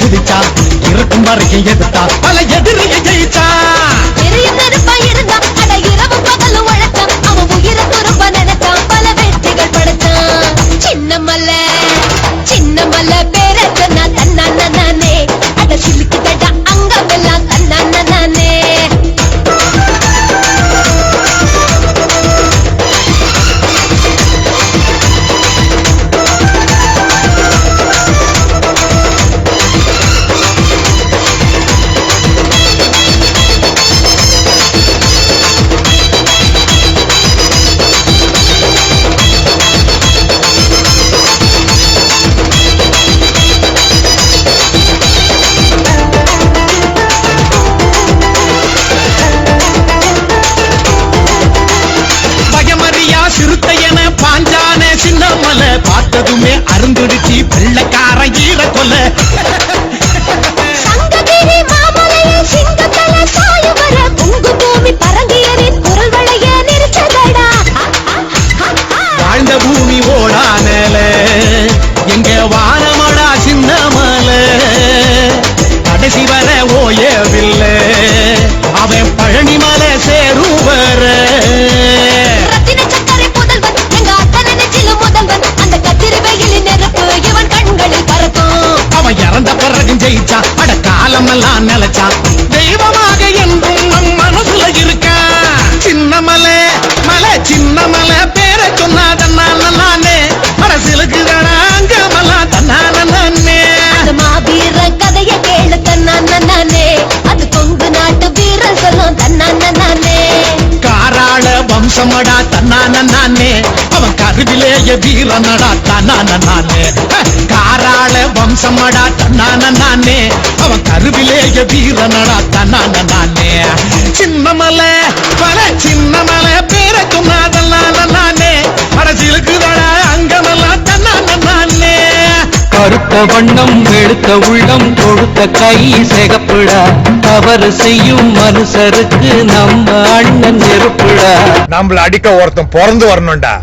குதிச்சா இருக்கும் வரைக்கும் எதிர்த்தா பல எதிரியை ஜெயிச்சா இருந்தா அட இரவு பகலும் உழைச்சான் அவன் உயிரை துரும்ப நினைச்சான் பல வெற்றிகள் படைச்சான் சின்ன மல்ல பேரை சொன்னா தன்னான நானே அட சிலுக்குதடா அங்கமெல்லாம் தன்னான நானே பார்த்ததுமே அருந்துடுச்சு வெள்ளக்கார ஈர கொல்ல சங்ககிரி மாமலையே சிங்கத்தல சாய வர உங்கு பூமி பரங்கியரின் குரல் வளைய நிறுத்ததடா வாழ்ந்த பூமி ஓடானல எங்க வானமடா சின்ன மலை கடைசி வர ஓயவில்லை அவன் பழனி மலை சேரும் வர இறந்த பிறகு ஜெயிச்சா அட காலமெல்லாம் நிலைச்சா தெய்வமாக என்றும் நம் மனசுல இருக்க சின்ன மலை பேரை சொன்னாதன்னால நானே அரசியலுக்கு அங்கமெல்லாம் தன்னான நானே மாவீர கதைய கேளு தன்னான நானே அது கொங்கு நாட்டு வீர சொல்லும் தன்னான நானே காராள வம்சமடா தன்னான நானே அவன் கருவிலேய வீரனடா தன்னான நானே காராள வம்சமடா தன்னான நானே அவன் கருவிலேய வீரனடா தன்னான நானே சின்ன மலை பேரை சொன்னாதல்லான நானே அரசியலுக்குதடா அங்கமெல்லாம் தன்னான நானே கருத்த வண்ணம் வெளுத்த உள்ளம் கொடுத்த கை சிகப்புடா தவறு செய்யும் மனுஷருக்கு நம்ம அண்ணன் நெருப்புடா நம்மள அடிக்க ஒருத்தன் பிறந்து வரணும்டா